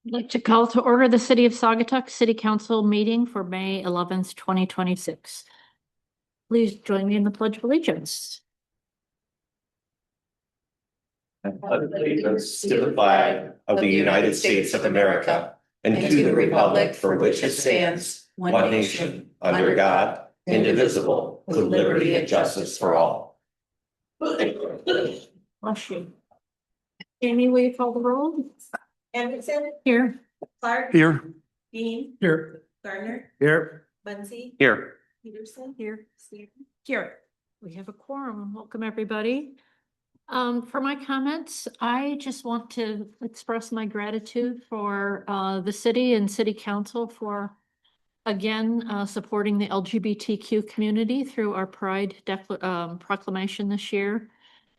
I'd like to call to order the City of Saugatuck City Council meeting for May 11th, 2026. Please join me in the Pledge of Allegiance. And pledge allegiance to the flag of the United States of America and to the republic for which it stands, one nation, under God, indivisible, with liberty and justice for all. Bless you. Amy, will you call the roll? Anderson, Here. Clark, Here. Dean, Here. Gardner, Here. Muncy, Here. Peterson, Here. Steven. Here. We have a quorum. Welcome, everybody. For my comments, I just want to express my gratitude for the city and city council for again supporting the LGBTQ community through our Pride proclamation this year.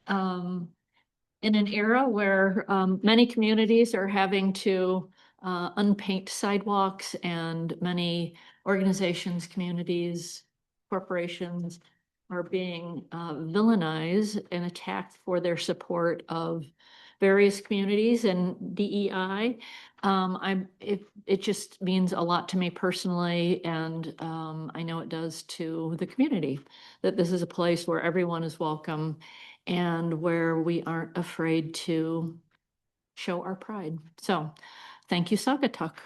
In an era where many communities are having to unpaint sidewalks and many organizations, communities, corporations are being villainized and attacked for their support of various communities and DEI. It just means a lot to me personally, and I know it does to the community, that this is a place where everyone is welcome and where we aren't afraid to show our pride. So thank you, Saugatuck.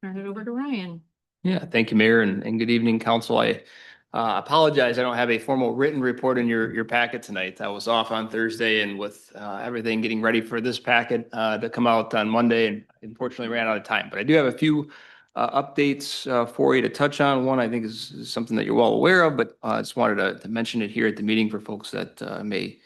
Turn it over to Ryan. Yeah, thank you, Mayor, and good evening, Council. I apologize, I don't have a formal written report in your packet tonight. I was off on Thursday, and with everything getting ready for this packet to come out on Monday, and unfortunately ran out of time. But I do have a few updates for you to touch on. One I think is something that you're well aware of, but I just wanted to mention it here at the meeting for folks that may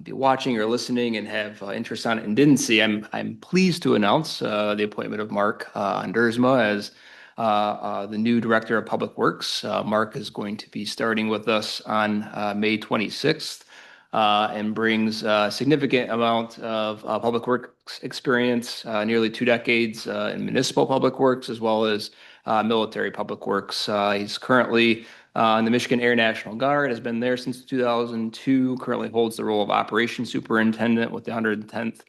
be watching or listening and have interest on it and didn't see. I'm pleased to announce the appointment of Mark Andersma as the new Director of Public Works. Mark is going to be starting with us on May 26th and brings a significant amount of public works experience, nearly 2 decades in municipal public works as well as military public works. He's currently in the Michigan Air National Guard, has been there since 2002, currently holds the role of Operations Superintendent with the 110th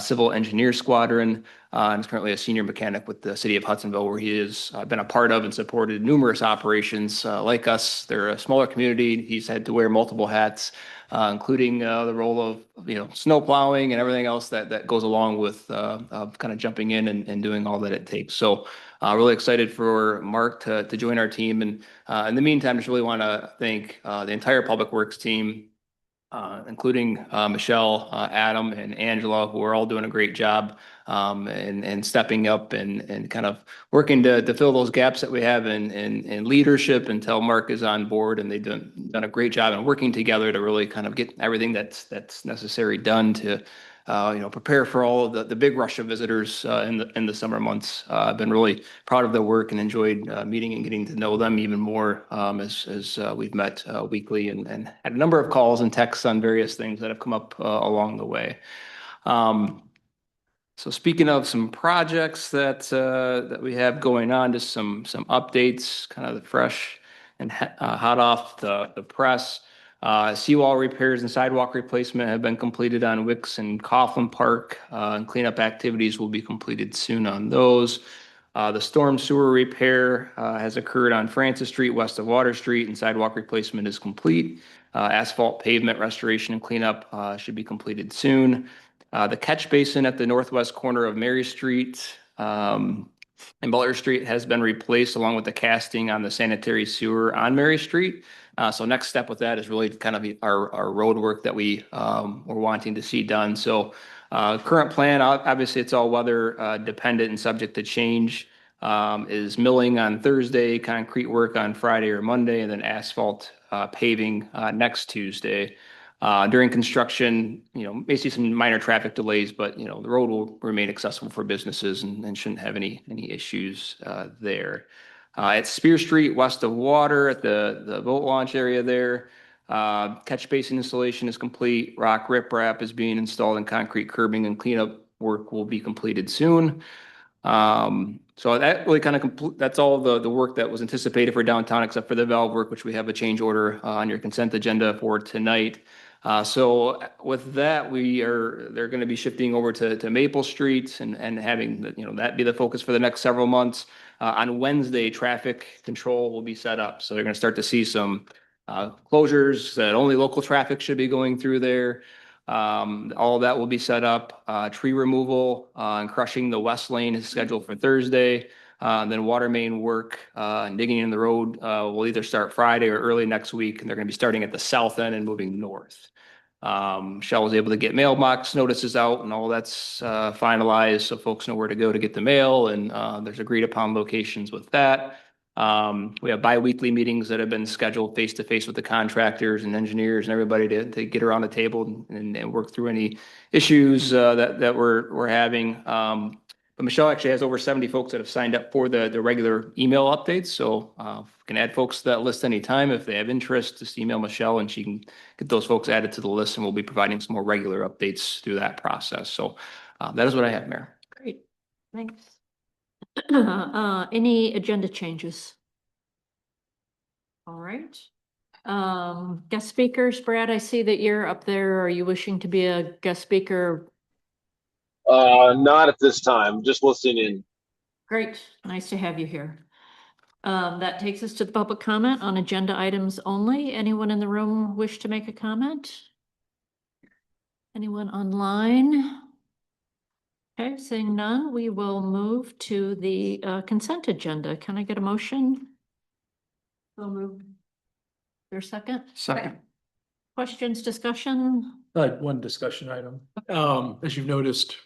Civil Engineer Squadron, and is currently a senior mechanic with the City of Hudsonville, where he has been a part of and supported numerous operations like us. They're a smaller community. He's had to wear multiple hats, including the role of snow plowing and everything else that goes along with kind of jumping in and doing all that it takes. So really excited for Mark to join our team. And in the meantime, just really want to thank the entire Public Works team, including Michelle, Adam, and Angela, who are all doing a great job and stepping up and kind of working to fill those gaps that we have in leadership until Mark is on board. And they've done a great job in working together to really kind of get everything that's necessary done to prepare for all of the big rush of visitors in the summer months. I've been really proud of their work and enjoyed meeting and getting to know them even more as we've met weekly and had a number of calls and texts on various things that have come up along the way. So speaking of some projects that we have going on, just some updates, kind of the fresh and hot off the press. Seawall repairs and sidewalk replacement have been completed on Wicks and Coughlin Park, and cleanup activities will be completed soon on those. The storm sewer repair has occurred on Francis Street west of Water Street, and sidewalk replacement is complete. Asphalt pavement restoration and cleanup should be completed soon. The catch basin at the northwest corner of Mary Street and Butler Street has been replaced along with the casting on the sanitary sewer on Mary Street. So next step with that is really kind of our road work that we were wanting to see done. So current plan, obviously it's all weather dependent and subject to change, is milling on Thursday, concrete work on Friday or Monday, and then asphalt paving next Tuesday. During construction, may see some minor traffic delays, but the road will remain accessible for businesses and shouldn't have any issues there. At Spear Street, west of Water, at the boat launch area there, catch basin installation is complete. Rock riprap is being installed, and concrete curbing and cleanup work will be completed soon. So that really kind of that's all the work that was anticipated for downtown, except for the valve work, which we have a change order on your consent agenda for tonight. So with that, they're going to be shifting over to Maple Street and having, that be the focus for the next several months. On Wednesday, traffic control will be set up. So they're going to start to see some closures that only local traffic should be going through there. All of that will be set up. Tree removal and crushing the west lane is scheduled for Thursday. Then water main work and digging in the road will either start Friday or early next week, and they're going to be starting at the south end and moving north. Shell was able to get mailbox notices out and all that's finalized, so folks know where to go to get the mail, and there's agreed upon locations with that. We have bi-weekly meetings that have been scheduled face-to-face with the contractors and engineers and everybody to get around the table and work through any issues that we're having. But Michelle actually has over 70 folks that have signed up for the regular email updates. So can add folks to that list anytime. If they have interest, just email Michelle and she can get those folks added to the list, and we'll be providing some more regular updates through that process. So that is what I have, Mayor. Great, thanks. Any agenda changes? All right. Guest speakers, Brad, I see that you're up there. Are you wishing to be a guest speaker? Not at this time, just listening in. Great, nice to have you here. That takes us to the public comment on agenda items only. Anyone in the room wish to make a comment? Anyone online? Okay, seeing none, we will move to the consent agenda. Can I get a motion? So move. Your second? Second. Questions, discussion? One discussion item. As you've noticed,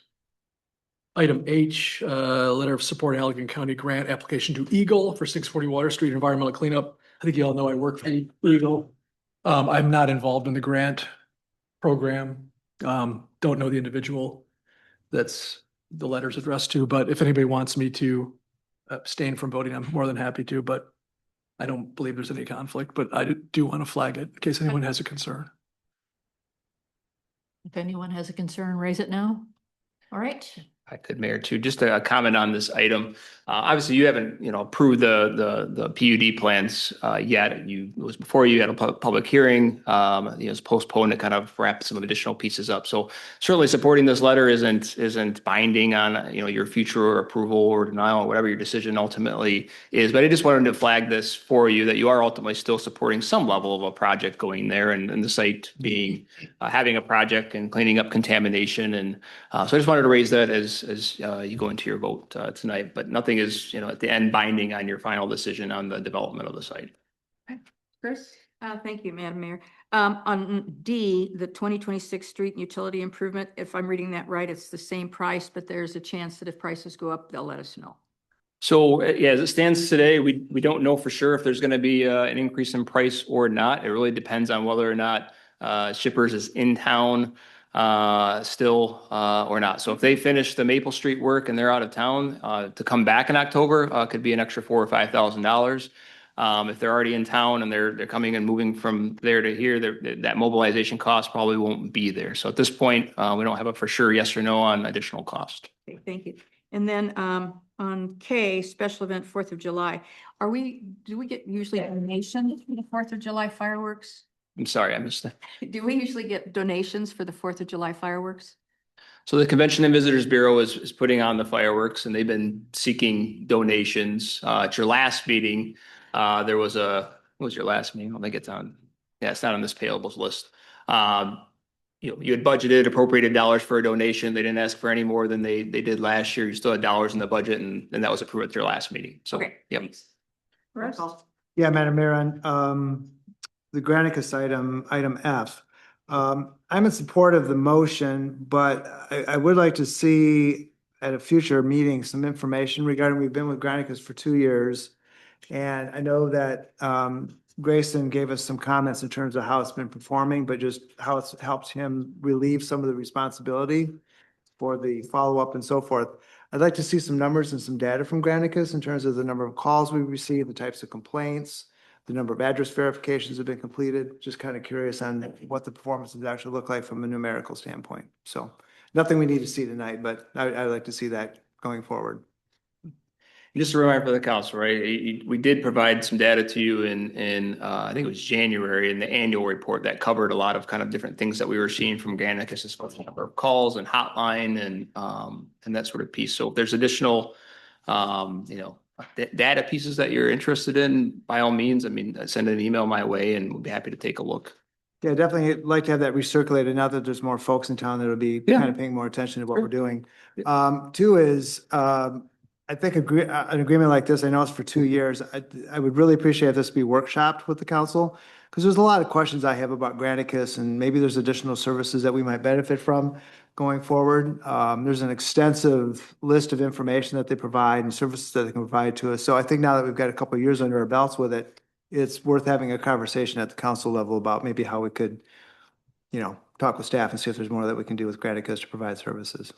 item H, letter of support Allegan County grant application to Eagle for 640 Water Street environmental cleanup. I think you all know I work for Eagle. I'm not involved in the grant program. Don't know the individual that's the letter's addressed to, but if anybody wants me to abstain from voting, I'm more than happy to, but I don't believe there's any conflict, but I do want to flag it in case anyone has a concern. If anyone has a concern, raise it now. All right. I could, Mayor, too, just a comment on this item. Obviously, you haven't, approved the PUD plans yet. It was before you had a public hearing. It's postponed to kind of wrap some additional pieces up. So certainly supporting this letter isn't binding on, your future approval or denial or whatever your decision ultimately is. But I just wanted to flag this for you that you are ultimately still supporting some level of a project going there, and the site being having a project and cleaning up contamination. And so I just wanted to raise that as you go into your vote tonight, but nothing is, at the end binding on your final decision on the development of the site. Chris? Thank you, Madam Mayor. On D, the 2026 street utility improvement, if I'm reading that right, it's the same price, but there's a chance that if prices go up, they'll let us know. So yeah, as it stands today, we don't know for sure if there's going to be an increase in price or not. It really depends on whether or not Shippers is in town still or not. So if they finish the Maple Street work and they're out of town, to come back in October could be an extra $4,000 or $5,000. If they're already in town and they're coming and moving from there to here, that mobilization cost probably won't be there. So at this point, we don't have a for sure yes or no on additional cost. Okay, thank you. And then on K, special event 4th of July, do we get usually donations for the 4th of July fireworks? I'm sorry, I missed that. Do we usually get donations for the 4th of July fireworks? So the Convention and Visitors Bureau is putting on the fireworks, and they've been seeking donations. At your last meeting, there was what was your last meeting? I don't think it's on. Yeah, it's not on this payables list. You had budgeted appropriated dollars for a donation. They didn't ask for any more than they did last year. You still had dollars in the budget, and that was approved at your last meeting. So, Okay, yep. thanks. Russ? Yeah, Madam Mayor, on the Granicus item F. I'm in support of the motion, but I would like to see at a future meeting some information regarding, we've been with Granicus for 2 years. And I know that Grayson gave us some comments in terms of how it's been performing, but just how it's helped him relieve some of the responsibility for the follow-up and so forth. I'd like to see some numbers and some data from Granicus in terms of the number of calls we received, the types of complaints, the number of address verifications have been completed. Just kind of curious on what the performances actually look like from a numerical standpoint. So nothing we need to see tonight, but I'd like to see that going forward. Just a reminder for the council, right? We did provide some data to you in I think it was January in the annual report that covered a lot of kind of different things that we were seeing from Granicus as far as the number of calls and hotline and that sort of piece. So if there's additional, data pieces that you're interested in, by all means, I mean, send an email my way and we'll be happy to take a look. Yeah, definitely like to have that recirculated now that there's more folks in town that'll be Yeah. kind of paying more attention to what Sure. we're doing. Two is, I think an agreement like this, I know it's for 2 years. I would really appreciate if this be workshopped with the council. Because there's a lot of questions I have about Granicus and maybe there's additional services that we might benefit from going forward. There's an extensive list of information that they provide and services that they can provide to us. So I think now that we've got a couple of years under our belts with it, it's worth having a conversation at the council level about maybe how we could, talk with staff and see if there's more that we can do with Granicus to provide services.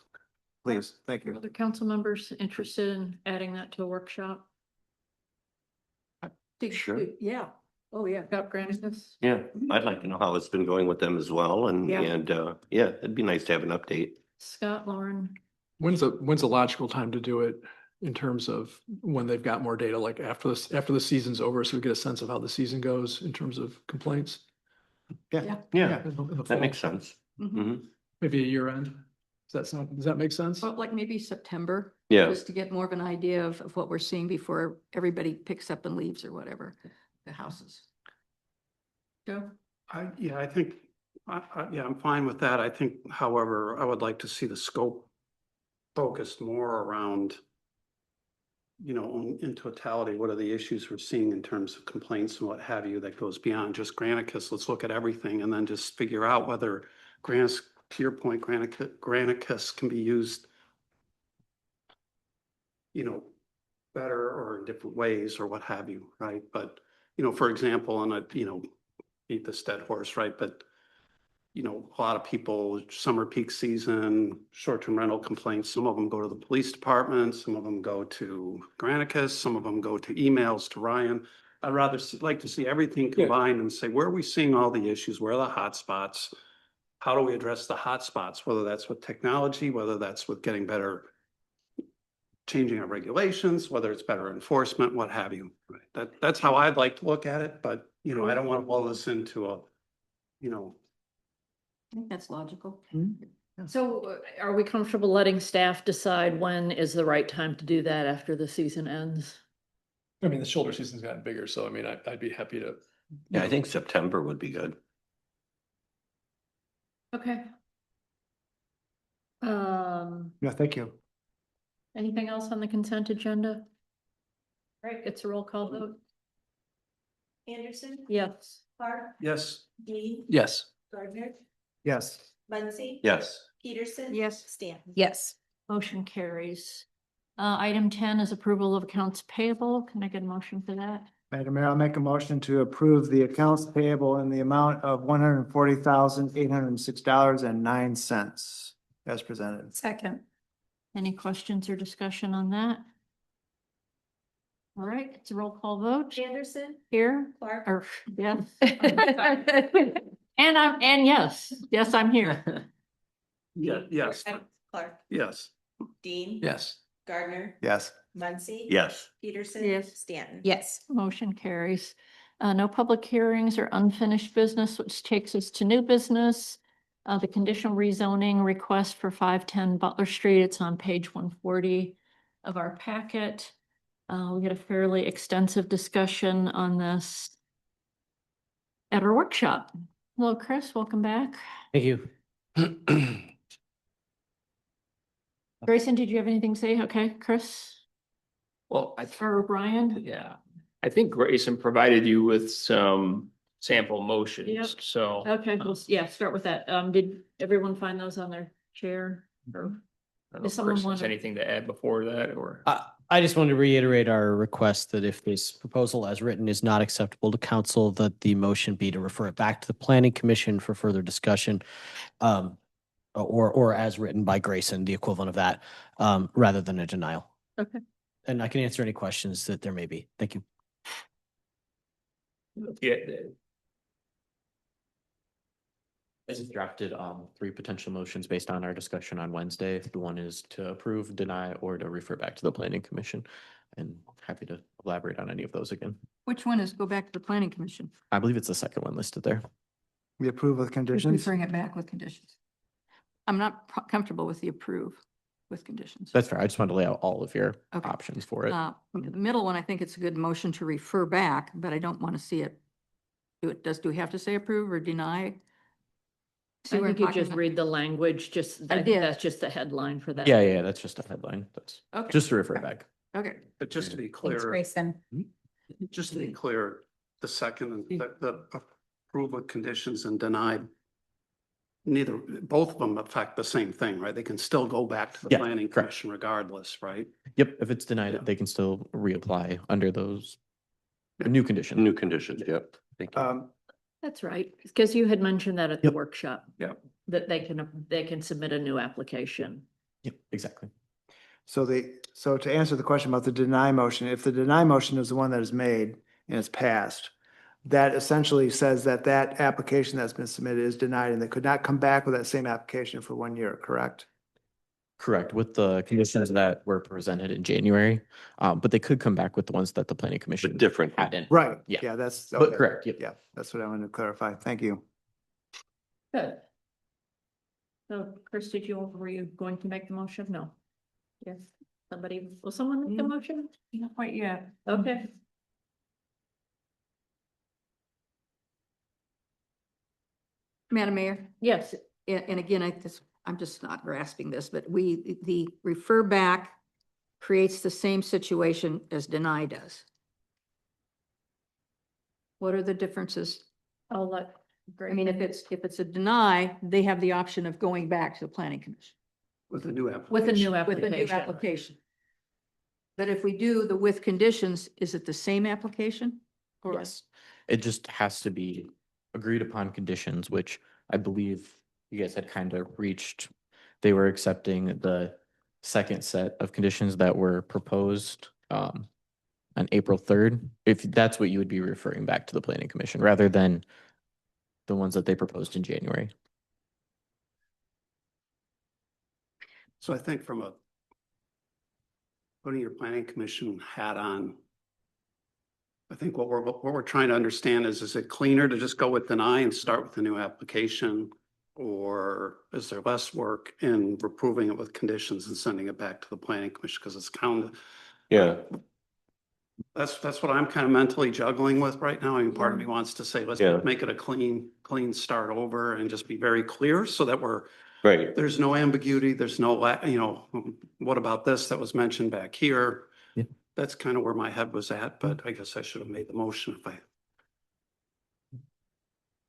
Please, thank you. Other council members interested in adding that to a workshop Sure. Yeah. Oh, yeah. about Granicus? Yeah, I'd like to know how it's been going with them as well, and, Yeah. yeah, it'd be nice to have an update. Scott, Lauren, When's a logical time to do it in terms of when they've got more data, like after the season's over, so we get a sense of how the season goes in terms of complaints? Yeah. Yeah, In the that fall. makes sense. Mhm. Mhm. Maybe a year end. Does that make sense? Well, like maybe September. Yeah. Just to get more of an idea of what we're seeing before everybody picks up and leaves or whatever, the houses. Joe? I think, I'm fine with that. I think, however, I would like to see the scope focused more around, in totality, what are the issues we're seeing in terms of complaints and what have you that goes beyond just Granicus. Let's look at everything and then just figure out whether to your point, Granicus can be used, better or in different ways or what have you, right? But, for example, and beat this dead horse, right? But, a lot of people, summer peak season, short-term rental complaints, some of them go to the police department, some of them go to Granicus, some of them go to emails to Ryan. I'd rather like to see everything Yeah. combined and say, where are we seeing all the issues? Where are the hot spots? How do we address the hot spots, whether that's with technology, whether that's with getting better, changing our regulations, whether it's better enforcement, what have you. Right? That's how I'd like to look at it, but, I don't want to blow this into a, I think that's logical. So are we comfortable letting staff decide when is the right time to do that after the season ends? I mean, the shoulder season's gotten bigger, so I mean, I'd be happy to. Yeah, I think September would be good. Okay. Yeah, thank you. Anything else on the consent agenda? Right, it's a roll call vote. Anderson, Yes. Clark, yes. Dean, Yes. Gardner, Yes. Muncy. Yes. Peterson. Yes. Stanton. Yes. Motion carries. Item 10 is approval of accounts payable. Can I get a motion for that? Madam Mayor, I'll make a motion to approve the accounts payable in the amount of $140,806.09 as presented. Second. Any questions or discussion on that? All right, it's a roll call vote. Anderson, Here, Clark. or, yes. And yes, I'm here. Yeah, yes, Clark, yes. Dean. Yes. Gardner, Yes. Muncy. Yes. Peterson. Yes. Stanton. Yes. Motion carries. No public hearings or unfinished business, which takes us to new business. The conditional rezoning request for 510 Butler Street. It's on page 140 of our packet. We had a fairly extensive discussion on this at our workshop. Hello, Chris, welcome back. Thank you. Grayson, did you have anything to say? Okay, Chris Well, or Brian? yeah, I think Grayson provided you with some sample Yep. motions, so. Okay, yeah, start with that. Did everyone find those on their chair or? I don't know Does if someone Chris has wanna- anything to add before that, or? I just wanted to reiterate our request that if this proposal as written is not acceptable to council, that the motion be to refer it back to the planning commission for further discussion. Or as written by Grayson, the equivalent of that, rather than a denial. Okay. And I can answer any questions that there may be. Thank you. Yeah. I just drafted three potential motions based on our discussion on Wednesday. The one is to approve, deny, or to refer back to the planning commission. And happy to elaborate on any of those again. Which one is go back to the planning commission? I believe it's the second one listed there. We approve with conditions? Referring it back with conditions. I'm not comfortable with the approve with conditions. That's fair. I just wanted to lay out all of your Okay. options for it. The middle one, I think it's a good motion to refer back, but I don't want to see it. Do we have to say approve or deny? See I where I'm think you talking just about? read the language, just, I I think did. that's just the headline for that. Yeah, that's just a headline. That's Okay. just to refer back. Okay. But just to be Thanks, clear, Grayson. just to be clear, the second, and the approve with conditions and denied. Both of them affect the same thing, right? They can still go back to the Yeah, planning correct. commission regardless, right? Yep, if it's denied, Yeah. they can still reapply under those new conditions. New conditions, yep. Thank you. That's right, because you had mentioned that at the Yep. workshop. Yep. That they can submit a new application. Yep, exactly. So to answer the question about the deny motion, if the deny motion is the one that is made and it's passed, that essentially says that that application that's been submitted is denied and they could not come back with that same application for 1 year, correct? Correct, with the conditions that were presented in January, but they could come back with the ones that the planning commission But different. had in. Right. Yeah. Yeah, that's. But okay. correct, yep. Yeah, that's what I wanted to clarify. Thank you. Good. So Chris, were you going to make the motion? No. Yes, will someone make the motion? Not quite yet. Okay. Madam Mayor, Yes, and again, I'm just not grasping this, but the refer back creates the same situation as deny does. What are the differences? I'll let. I mean, if it's a deny, they have the option of going back to the planning commission. With a new application. With a new With a new application. application. But if we do the with conditions, is it the same application? Or Yes, it just has to be agreed upon conditions, which I believe you guys had kind of reached. They were accepting the second set of conditions that were proposed on April 3rd. If that's what you would be referring back to the planning commission rather than the ones that they proposed in January. So I think from putting your planning commission hat on, I think what we're trying to understand is it cleaner to just go with deny and start with a new application? Or is there less work in approving it with conditions and sending it back to the planning commission? Because it's kind of, Yeah, that's what I'm kind of mentally juggling with right now. I mean, part of me wants to say, let's Yeah. make it a clean start over and just be very clear so that right. there's no ambiguity, there's no, what about this that was mentioned back here? Yeah. That's kind of where my head was at, but I guess I should have made the motion if I.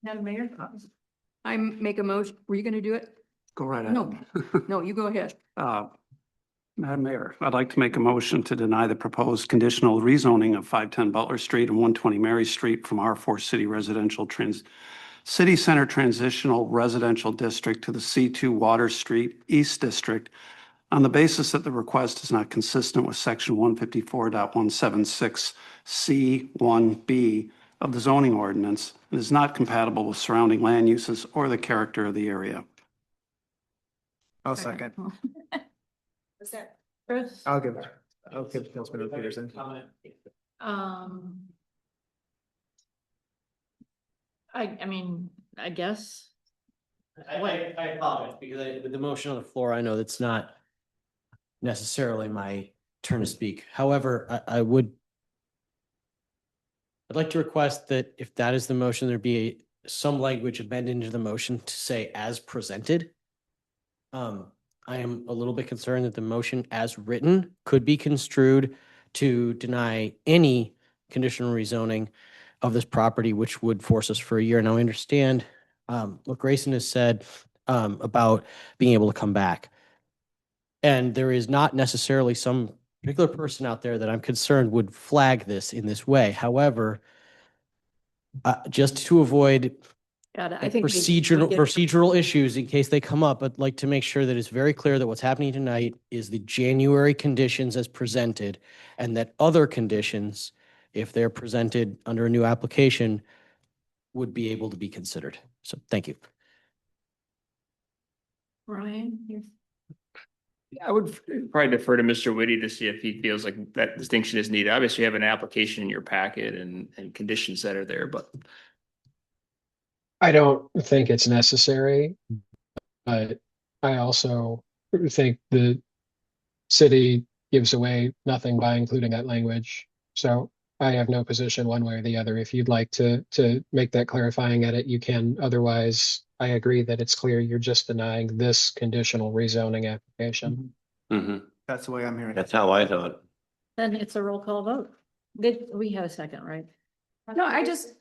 Madam Mayor? I make a motion, were you gonna do it? Go right ahead. No, no, you go ahead. Madam Mayor, I'd like to make a motion to deny the proposed conditional rezoning of 510 Butler Street and 120 Mary Street from R4 City Center Transitional Residential District to the C2 Water Street East District on the basis that the request is not consistent with section 154.176 C1B of the zoning ordinance and is not compatible with surrounding land uses or the character of the area. I'll second. Was that? Chris? I'll give Councilman Peterson. I mean, I guess. I apologize because with the motion on the floor, I know that's not necessarily my turn to speak. However, I'd like to request that if that is the motion, there be some language amended into the motion to say as presented. I am a little bit concerned that the motion as written could be construed to deny any conditional rezoning of this property, which would force us for a year. Now I understand what Grayson has said about being able to come back. And there is not necessarily some particular person out there that I'm concerned would flag this in this way. However, just to avoid I think. procedural issues in case they come up, I'd like to make sure that it's very clear that what's happening tonight is the January conditions as presented, and that other conditions, if they're presented under a new application, would be able to be considered. So thank you. Ryan, you're I would probably defer to Mr. Whitty to see if he feels like that distinction is needed. Obviously, you have an application in your packet and conditions that are there, but I don't think it's necessary, but I also think the city gives away nothing by including that language. So I have no position one way or the other. If you'd like to make that clarifying edit, you can. Otherwise, I agree that it's clear you're just denying this conditional rezoning application. Mhm. That's the way I'm hearing it. That's how I thought. Then it's a roll call vote. Did, we have a second, right? No, I just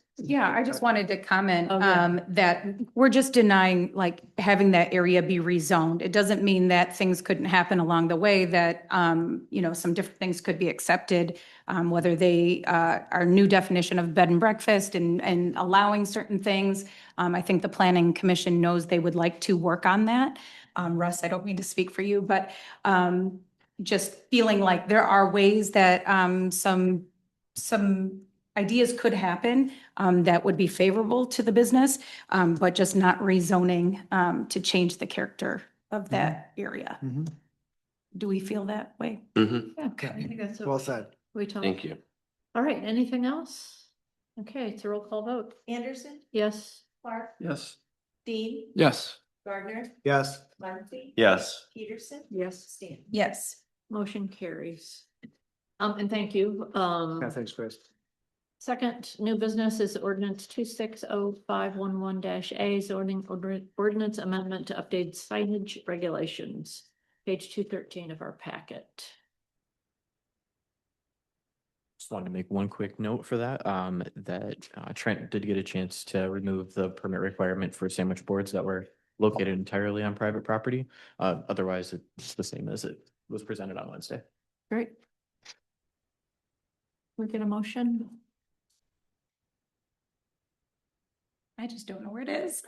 wanted to comment, Oh, yeah. that we're just denying, like, having that area be rezoned. It doesn't mean that things couldn't happen along the way, that, some different things could be accepted, whether they, are new definition of bed and breakfast and allowing certain things. I think the planning commission knows they would like to work on that. Russ, I don't mean to speak for you, but, just feeling like there are ways that, some ideas could happen that would be favorable to the business, but just not rezoning to change the character of that area. Mhm. Do we feel that way? Mhm. Yeah, I think that's. Well said. We talked. Thank you. All right, anything else? Okay, it's a roll call vote. Anderson, Yes. Clark, Yes. Dean, Yes. Gardner, Yes. Muncy, Yes. Peterson, Yes. Stan. Yes. Motion carries. And thank you. Yeah, thanks, Chris. Second, new business is ordinance 260511 zoning ordinance amendment to update signage regulations. Page 213 of our packet. Just wanted to make one quick note for that, that Trent did get a chance to remove the permit requirement for sandwich boards that were located entirely on private property. Otherwise, it's the same as it was presented on Wednesday. Great. We get a motion? I just don't know where it is.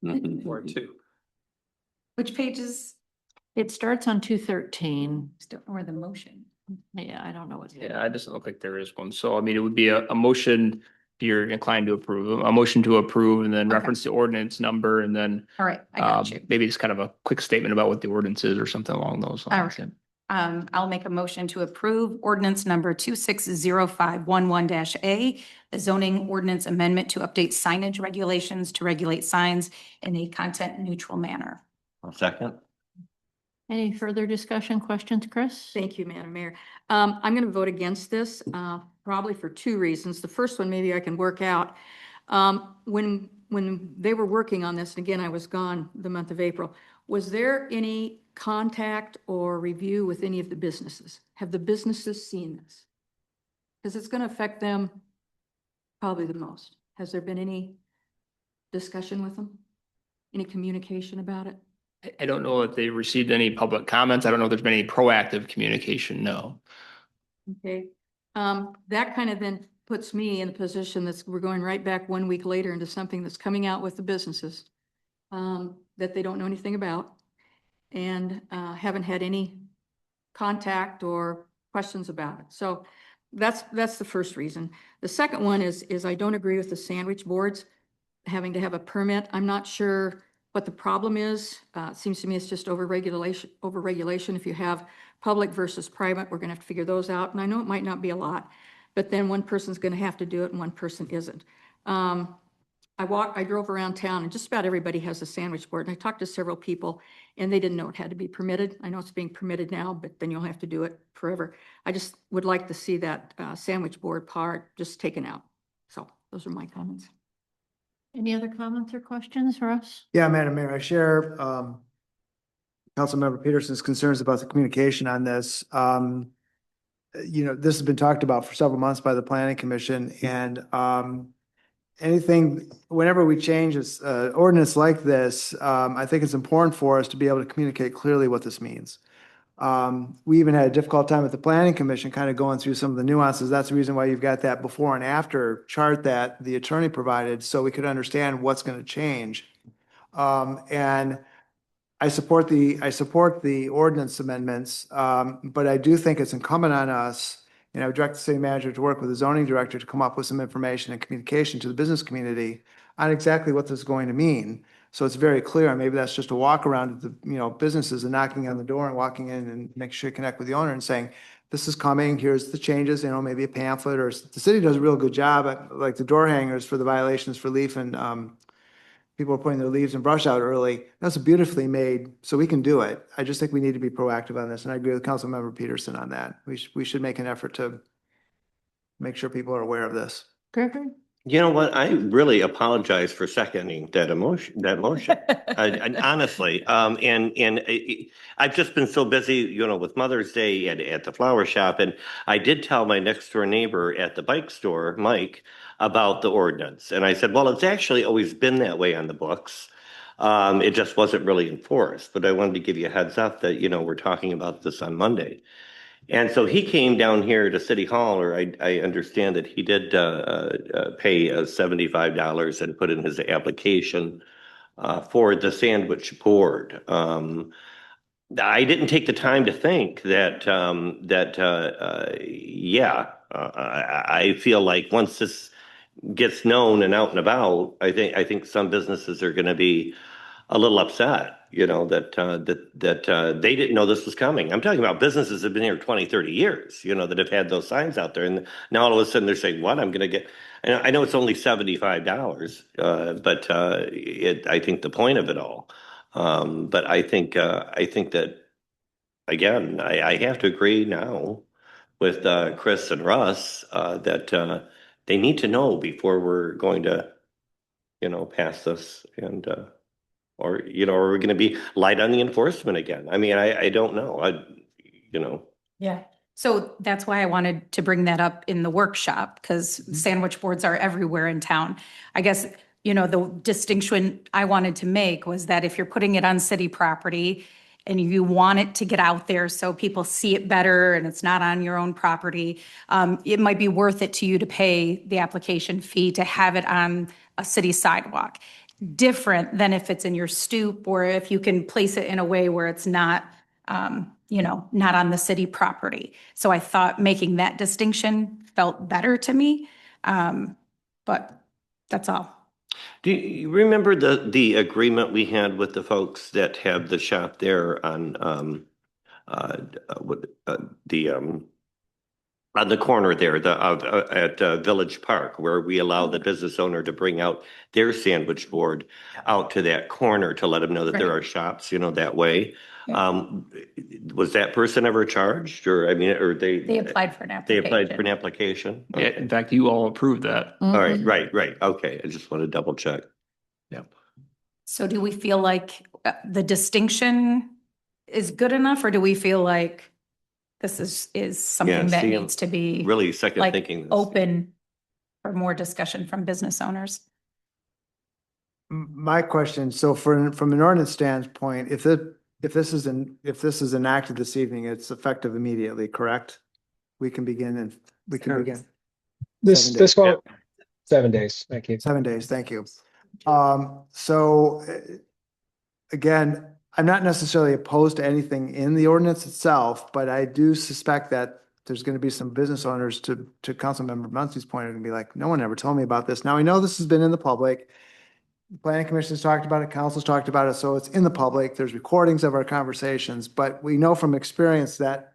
Mhm. Or two. Which pages? It starts on 213. Just don't know where the motion. Yeah, I don't know what. yeah, it doesn't look like there is one. So I mean, it would be a motion if you're inclined to approve, a motion to approve and then Okay. reference the ordinance number and then All right, I got you. maybe just kind of a quick statement about what the ordinance is or something along those All lines. right. I'll make a motion to approve ordinance number 260511-A, the zoning ordinance amendment to update signage regulations to regulate signs in a content neutral manner. I'll second. Any further discussion, questions, Chris? Thank you, Madam Mayor. I'm going to vote against this, probably for two reasons. The first one, maybe I can work out. When they were working on this, and again, I was gone the month of April, was there any contact or review with any of the businesses? Have the businesses seen this? Because it's going to affect them probably the most. Has there been any discussion with them? Any communication about it? I don't know if they received any public comments. I don't know if there's been any proactive communication, no. Okay, that kind of then puts me in a position that's, we're going right back 1 week later into something that's coming out with the businesses that they don't know anything about and haven't had any contact or questions about it. So that's the first reason. The second one is I don't agree with the sandwich boards having to have a permit. I'm not sure what the problem is. It seems to me it's just overregulation. If you have public versus private, we're gonna have to figure those out. And I know it might not be a lot, but then one person's gonna have to do it and one person isn't. I drove around town and just about everybody has a sandwich board. And I talked to several people and they didn't know it had to be permitted. I know it's being permitted now, but then you'll have to do it forever. I just would like to see that sandwich board part just taken out. So those are my comments. Any other comments or questions for us? Yeah, Madam Mayor, I share Councilmember Peterson's concerns about the communication on this. This has been talked about for several months by the Planning Commission and whenever we change this ordinance like this, I think it's important for us to be able to communicate clearly what this means. We even had a difficult time with the Planning Commission kind of going through some of the nuances. That's the reason why you've got that before and after chart that the attorney provided so we could understand what's going to change. And I support the ordinance amendments, but I do think it's incumbent on us, and I would direct the city manager to work with the zoning director to come up with some information and communication to the business community on exactly what this is going to mean. So it's very clear, and maybe that's just a walk around at the, businesses and knocking on the door and walking in and make sure you connect with the owner and saying, this is coming, here's the changes, maybe a pamphlet, or the city does a real good job at, like, the door hangers for the violations for leaf and, people are putting their leaves and brush out early. That's beautifully made, so we can do it. I just think we need to be proactive on this, and I agree with Councilmember Peterson on that. We should make an effort to make sure people are aware of this. Gregory? You know what? I really apologize for seconding that motion. And honestly, I've just been so busy, with Mother's Day at the flower shop, and I did tell my next door neighbor at the bike store, Mike, about the ordinance. And I said, well, it's actually always been that way on the books. It just wasn't really enforced, but I wanted to give you a heads up that, we're talking about this on Monday. And so he came down here to City Hall, or I understand that he did pay $75 and put in his application for the sandwich board. I didn't take the time to think that I feel like once this gets known and out and about, I think some businesses are going to be a little upset, that they didn't know this was coming. I'm talking about businesses that have been here 20, 30 years, that have had those signs out there. And now all of a sudden they're saying, what, I'm going to get, and I know it's only $75, but I think the point of it all. But I think that, again, I have to agree now with Chris and Russ that they need to know before we're going to, pass this, and or are we going to be light on the enforcement again? I mean, I don't know. Yeah. So that's why I wanted to bring that up in the workshop, because sandwich boards are everywhere in town. I guess, the distinction I wanted to make was that if you're putting it on city property and you want it to get out there so people see it better and it's not on your own property, it might be worth it to you to pay the application fee to have it on a city sidewalk. Different than if it's in your stoop, or if you can place it in a way where it's not, not on the city property. So I thought making that distinction felt better to me. But that's all. Do you remember the agreement we had with the folks that have the shop there on on the corner there, at Village Park, where we allow the business owner to bring out their sandwich board out to that corner to let them know that there are shops, that way? Was that person ever charged, or They applied for an application. They applied for an application? Yeah, in fact, you all approved that. All right, right. Okay, I just want to double check. Yep. So do we feel like the distinction is good enough, or do we feel like this is something that needs to be really second thinking this. Open for more discussion from business owners? My question, so from an ordinance standpoint, if this is enacted this evening, it's effective immediately, correct? We can begin. This fall, 7 days. Thank you. 7 days, thank you. So again, I'm not necessarily opposed to anything in the ordinance itself, but I do suspect that there's going to be some business owners, to Councilmember Muncie's point, are going to be like, no one ever told me about this. Now, I know this has been in the public. The planning commission's talked about it, council's talked about it, so it's in the public. There's recordings of our conversations, but we know from experience that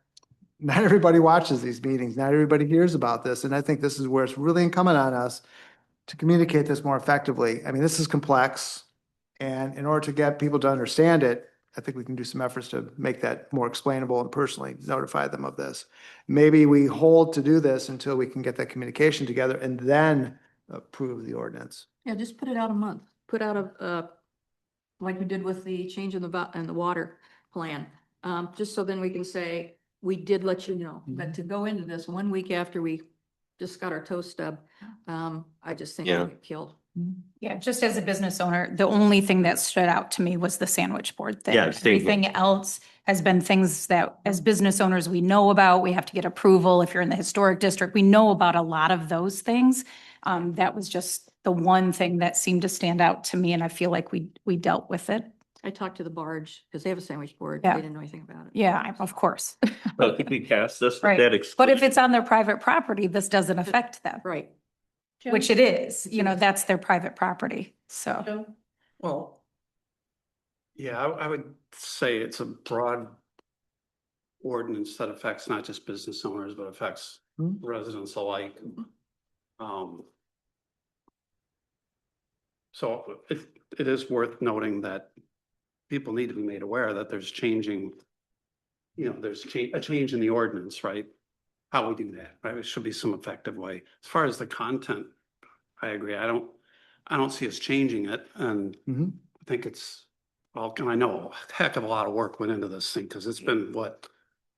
not everybody watches these meetings. Not everybody hears about this. And I think this is where it's really incumbent on us to communicate this more effectively. I mean, this is complex. And in order to get people to understand it, I think we can do some efforts to make that more explainable and personally notify them of this. Maybe we hold to do this until we can get that communication together and then approve the ordinance. Yeah, just put it out a month. Put out like we did with the change in the water plan. Just so then we can say, we did let you know. But to go into this 1 week after we just got our toe stubbed, I just think we'll get killed. Yeah, just as a business owner, the only thing that stood out to me was the sandwich board thing. Yeah, same. Everything else has been things that as business owners, we know about. We have to get approval. If you're in the historic district, we know about a lot of those things. That was just the one thing that seemed to stand out to me, and I feel like we dealt with it. I talked to the barge because they have a sandwich board. Yeah. They didn't know anything about it. Yeah, of course. Well, could we pass this with Right. that exclusion? But if it's on their private property, this doesn't affect them, Right. which it is. That's their private property. So, Well, Yeah, I would say it's a broad ordinance that affects not just business owners, but affects residents alike. So it is worth noting that people need to be made aware that there's changing, there's a change in the ordinance, right? How we do that, right? It should be some effective way. As far as the content, I agree. I don't see us changing it, and I think it's, well, and I know a heck of a lot of work went into this thing, because it's been, what,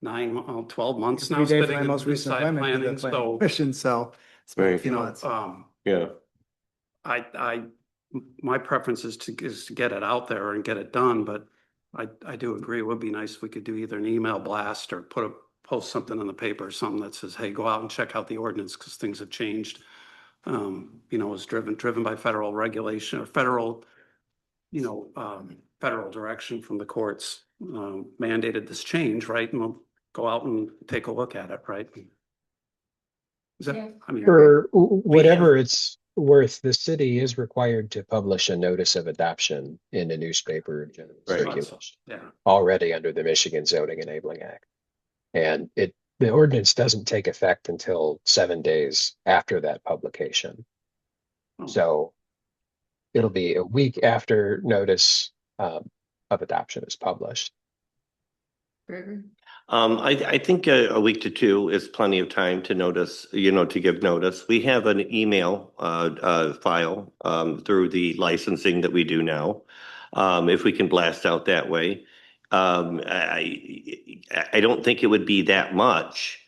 12 months now? Every day for spending my in most recent site appointment to the planning, planning so, commission, so it's been a Right. few months. Yeah. My preference is to get it out there and get it done, but I do agree. It would be nice if we could do either an email blast or post something in the paper or something that says, hey, go out and check out the ordinance because things have changed. It's driven by federal regulation or federal direction from the courts, mandated this change, right? And we'll go out and take a look at it, right? Is that, I mean, For whatever it's worth, the city is required to publish a notice of adoption in a newspaper general Right. circulation yeah. already under the Michigan Zoning Enabling Act. And the ordinance doesn't take effect until 7 days after that publication. Oh. So it'll be a week after notice of adoption is published. Gregory? I think a week to two is plenty of time to notice, to give notice. We have an email file through the licensing that we do now. If we can blast out that way. I don't think it would be that much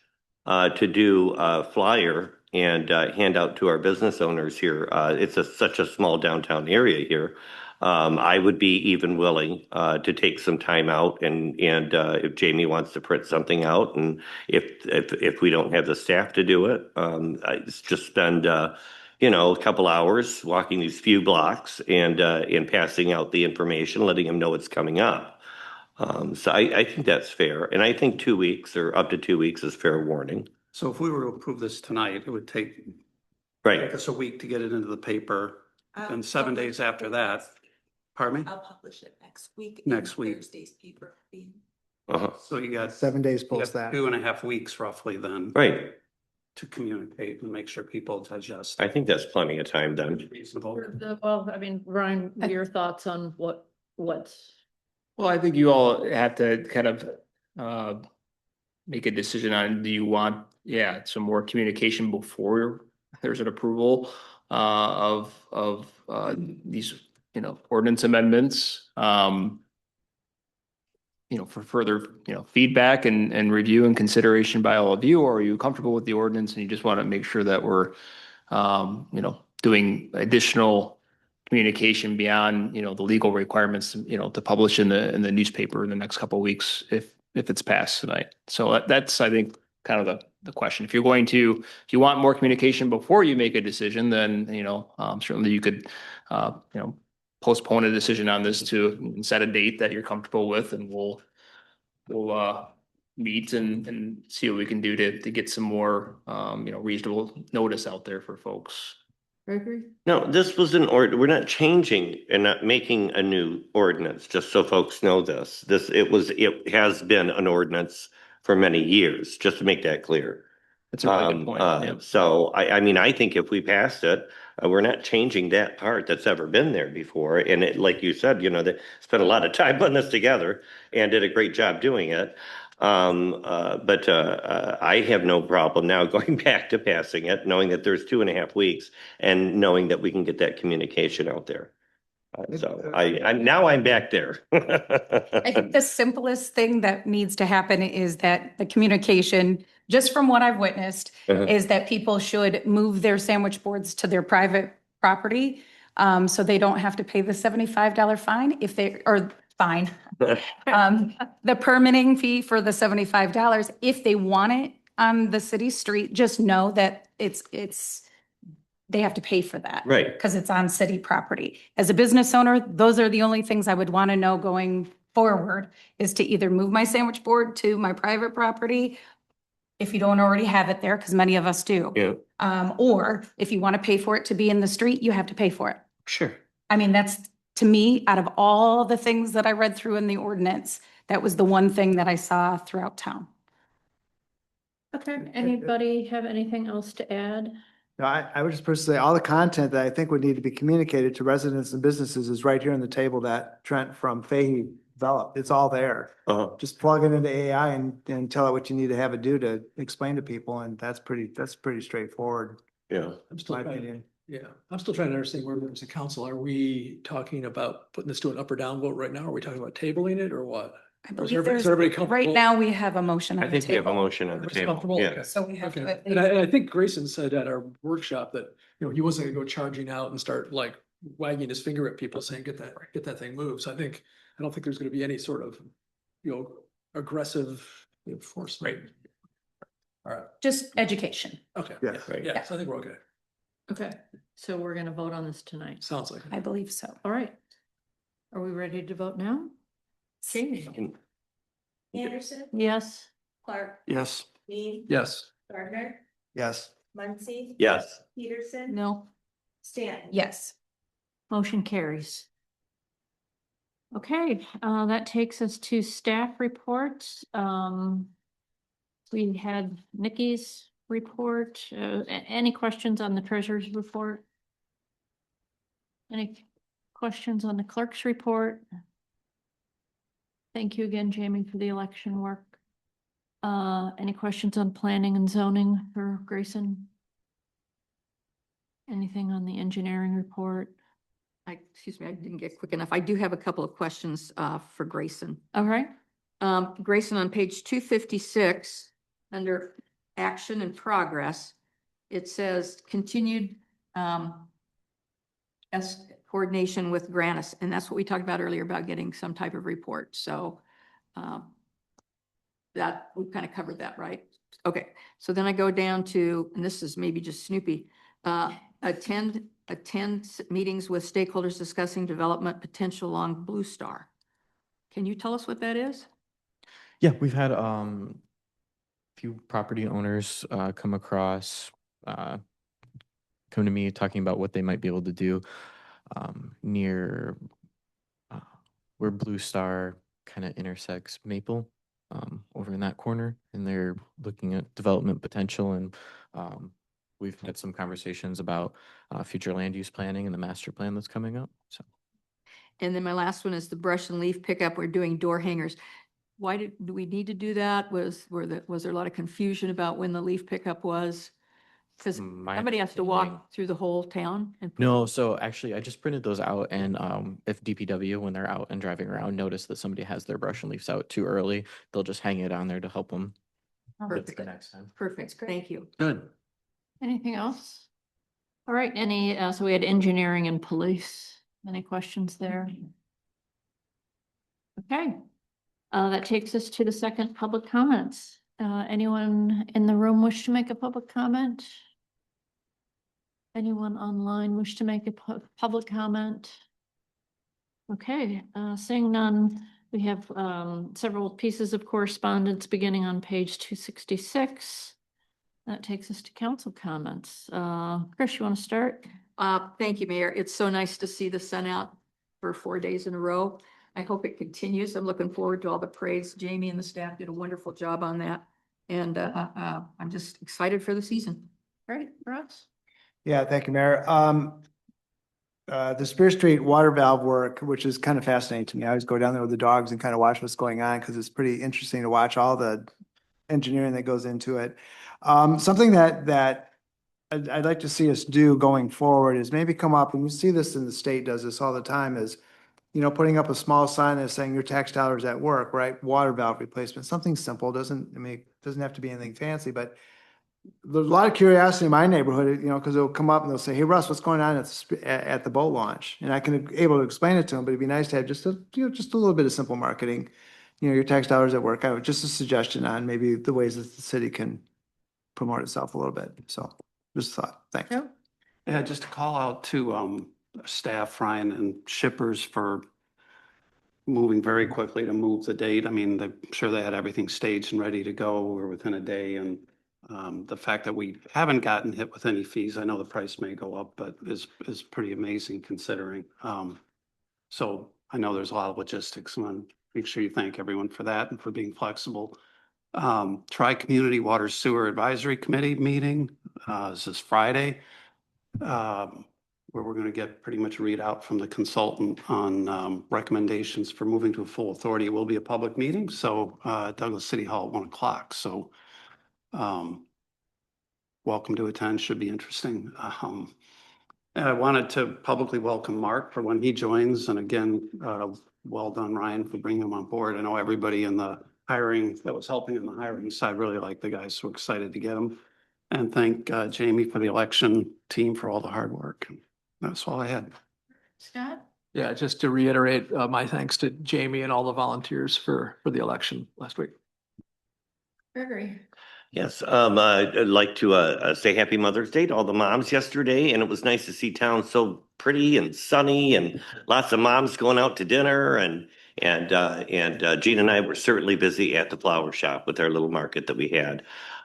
to do a flyer and hand out to our business owners here. It's such a small downtown area here. I would be even willing to take some time out and if Jamie wants to print something out, and if we don't have the staff to do it, I just spend a couple hours walking these few blocks and passing out the information, letting them know it's coming up. So I think that's fair, and I think 2 weeks or up to 2 weeks is fair warning. So if we were to approve this tonight, it would take Right. us a week to get it into the paper, and 7 days after that. Pardon me? I'll publish it next week. Next in week. Thursday's paper. So you got 7 days you post got that. 2.5 weeks roughly then. Right. To communicate and make sure people digest. I think that's plenty of time then. Reasonable. Well, I mean, Ryan, your thoughts on what's, Well, I think you all have to kind of make a decision on, do you want, some more communication before there's an approval of these, ordinance amendments, for further, feedback and review and consideration by all of you, or are you comfortable with the ordinance and you just want to make sure that we're, doing additional communication beyond, the legal requirements, to publish in the newspaper in the next couple of weeks if it's passed tonight. So that's, I think, kind of the question. If you want more communication before you make a decision, then, certainly you could, postpone a decision on this to set a date that you're comfortable with, and we'll meet and see what we can do to get some more, reasonable notice out there for folks. Gregory? No, this was we're not changing and not making a new ordinance, just so folks know this. It has been an ordinance for many years, just to make that clear. That's a really good point. Yeah. So I think if we passed it, we're not changing that part that's ever been there before. And like you said, they spent a lot of time putting this together and did a great job doing it. But I have no problem now going back to passing it, knowing that there's 2.5 weeks and knowing that we can get that communication out there. So I'm back there. I think the simplest thing that needs to happen is that the communication, just from what I've witnessed, is that people should move their sandwich boards to their private property. So they don't have to pay the $75 fine fine. The permitting fee for the $75. If they want it on the city street, just know that they have to pay for that. Right. Because it's on city property. As a business owner, those are the only things I would want to know going forward, is to either move my sandwich board to my private property, if you don't already have it there, because many of us do. Yeah. Or if you want to pay for it to be in the street, you have to pay for it. Sure. I mean, that's to me, out of all the things that I read through in the ordinance, that was the one thing that I saw throughout town. Okay, anybody have anything else to add? No, I would just personally say all the content that I think would need to be communicated to residents and businesses is right here on the table that Trent from Fahey developed. It's all there. Just plug it into AI and tell it what you need to have it do to explain to people, and that's pretty straightforward, Yeah. I'm still my trying, opinion. yeah, I'm still trying to understand where members of council, are we talking about putting this to an up or down vote right now? Are we talking about tabling it or what? I Or is believe everybody- is there's, everybody comfortable? right now, we have a motion on I the think we have a table. motion on the Everybody's table. comfortable? Yeah. Okay. So we have Okay. to at And least. I think Grayson said at our workshop that, he wasn't gonna go charging out and start like wagging his finger at people saying, get that thing moved. So I don't think there's gonna be any sort of, aggressive enforcement. All right, Just education, okay. Yeah, right. Yeah, so I think we're okay. Okay, so we're gonna vote on this tonight. Sounds like. I believe so. All right. Are we ready to vote now? Jamie? Anderson, Yes. Clark, Yes. Mead, Yes. Gardner, Yes. Muncy. Yes. Peterson. No. Stanton. Yes. Motion carries. Okay, that takes us to staff reports. We had Nikki's report. Any questions on the treasurer's report? Any questions on the clerk's report? Thank you again, Jamie, for the election work. Any questions on planning and zoning for Grayson? Anything on the engineering report? Excuse me, I didn't get quick enough. I do have a couple of questions for Grayson. All right. Grayson, on page 256, under action and progress, it says continued coordination with Granis, and that's what we talked about earlier about getting some type of report. So that we kind of covered that, right? Okay, so then I go down to, and this is maybe just Snoopy, attend meetings with stakeholders discussing development potential along Blue Star. Can you tell us what that is? Yeah, we've had few property owners come to me talking about what they might be able to do near where Blue Star kind of intersects Maple, over in that corner, and they're looking at development potential, and we've had some conversations about future land use planning and the master plan that's coming up. So And then my last one is the brush and leaf pickup. We're doing door hangers. Why do we need to do that? Was there a lot of confusion about when the leaf pickup was? Because my somebody has to understanding- walk through the whole town and. No, so actually I just printed those out, and if DPW, when they're out and driving around, notice that somebody has their brush and leaves out too early, they'll just hang it on there to help them Perfect. the next time. Perfect, thank you. Good. Anything else? All right, so we had engineering and police. Any questions there? Okay, that takes us to the second public comments. Anyone in the room wish to make a public comment? Anyone online wish to make a public comment? Okay, seeing none, we have several pieces of correspondence beginning on page 266. That takes us to council comments. Chris, you want to start? Thank you, Mayor. It's so nice to see the sun out for 4 days in a row. I hope it continues. I'm looking forward to all the parades. Jamie and the staff did a wonderful job on that. And I'm just excited for the season. Great, Ross? Yeah, thank you, Mayor. The Spear Street water valve work, which is kind of fascinating to me. I always go down there with the dogs and kind of watch what's going on because it's pretty interesting to watch all the engineering that goes into it. Something that I'd like to see us do going forward is maybe come up, and we see this in the state does this all the time, is, putting up a small sign that's saying your tax dollars at work, right? Water valve replacement, something simple, doesn't have to be anything fancy, but there's a lot of curiosity in my neighborhood, because they'll come up and they'll say, "Hey, Russ, what's going on at the boat launch?" And I can able to explain it to them, but it'd be nice to have just a little bit of simple marketing. Your tax dollars at work. Just a suggestion on maybe the ways that the city can promote itself a little bit. So just a thought. Thanks. Yeah, just a call out to staff, Ryan, and shippers for moving very quickly to move the date. I mean, I'm sure they had everything staged and ready to go. We're within a day, and the fact that we haven't gotten hit with any fees, I know the price may go up, but is pretty amazing considering. So I know there's a lot of logistics, and I make sure you thank everyone for that and for being flexible. Tri-Community Water Sewer Advisory Committee meeting, this is Friday. Where we're going to get pretty much a readout from the consultant on recommendations for moving to a full authority. It will be a public meeting, so Douglas City Hall at 1 o'clock. So welcome to attend, should be interesting. And I wanted to publicly welcome Mark for when he joins. And again, well done, Ryan, for bringing him on board. I know everybody in the hiring that was helping in the hiring side really like the guys, so excited to get him. And thank Jamie for the election team for all the hard work. That's all I had. Scott? Yeah, just to reiterate, my thanks to Jamie and all the volunteers for the election last week. Gregory? Yes, I'd like to say Happy Mother's Day to all the moms yesterday, and it was nice to see town so pretty and sunny, and lots of moms going out to dinner, and Gene and I were certainly busy at the flower shop with our little market that we had.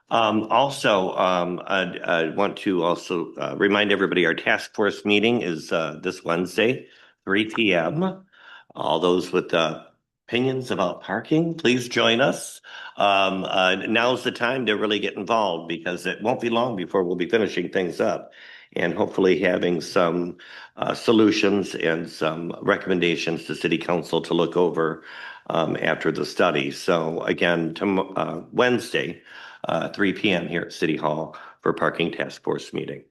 Also, I want to also remind everybody our task force meeting is this Wednesday, 3 p.m. All those with opinions about parking, please join us. Now's the time to really get involved because it won't be long before we'll be finishing things up and hopefully having some solutions and some recommendations to City Council to look over after the study. So again, Wednesday, 3 p.m. here at City Hall for Parking Task Force meeting.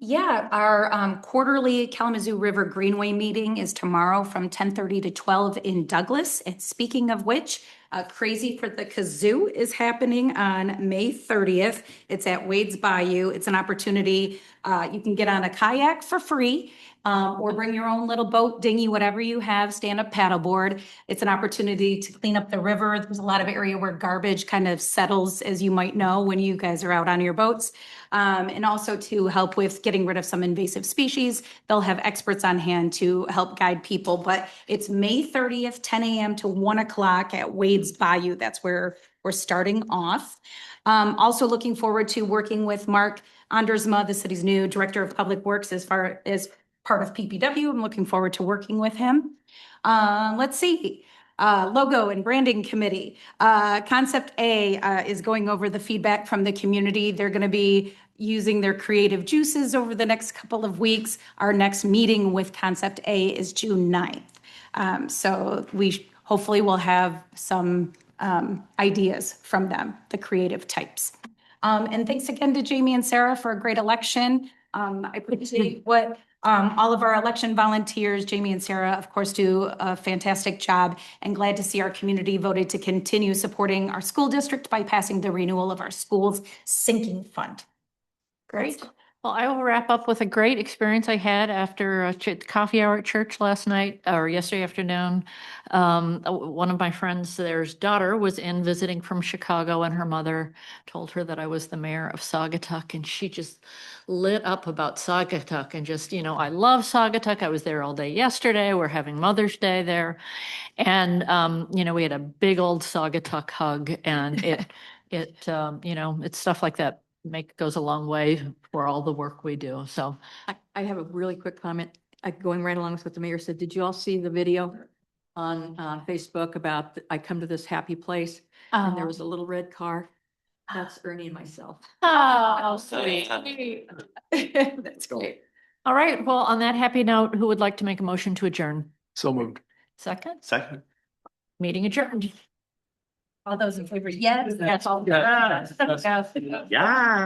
Yeah, our quarterly Kalamazoo River Greenway meeting is tomorrow from 10:30 to 12 in Douglas. And speaking of which, Crazy for the Kazoo is happening on May 30th. It's at Wade's Bayou. It's an opportunity. You can get on a kayak for free. Or bring your own little boat, dinghy, whatever you have, stand-up paddleboard. It's an opportunity to clean up the river. There's a lot of area where garbage kind of settles, as you might know, when you guys are out on your boats. And also to help with getting rid of some invasive species. They'll have experts on hand to help guide people. But it's May 30th, 10 a.m. to 1 o'clock at Wade's Bayou. That's where we're starting off. Also looking forward to working with Mark Andersma, the city's new Director of Public Works, as far as part of PPW. I'm looking forward to working with him. Let's see. Logo and branding committee. Concept A is going over the feedback from the community. They're going to be using their creative juices over the next couple of weeks. Our next meeting with Concept A is June 9th. So we hopefully will have some ideas from them, the creative types. And thanks again to Jamie and Sarah for a great election. I appreciate what all of our election volunteers, Jamie and Sarah, of course, do a fantastic job, and glad to see our community voted to continue supporting our school district by passing the renewal of our school's sinking fund. Great. Well, I will wrap up with a great experience I had after a coffee hour at church last night or yesterday afternoon. One of my friends, there's daughter, was in visiting from Chicago, and her mother told her that I was the mayor of Saugatuck, and she just lit up about Saugatuck and just, I love Saugatuck. I was there all day yesterday. We're having Mother's Day there. And, we had a big old Saugatuck hug, and it's stuff like that goes a long way for all the work we do. So I have a really quick comment, going right along with what the mayor said. Did you all see the video on Facebook about, I come to this happy place and there was a little red car? That's Ernie and myself. Oh, sweet. That's great. All right. Well, on that happy note, who would like to make a motion to adjourn? So moved. Second? Second. Meeting adjourned. All those in favor, yes? That's all. Yeah. Yes. Yeah.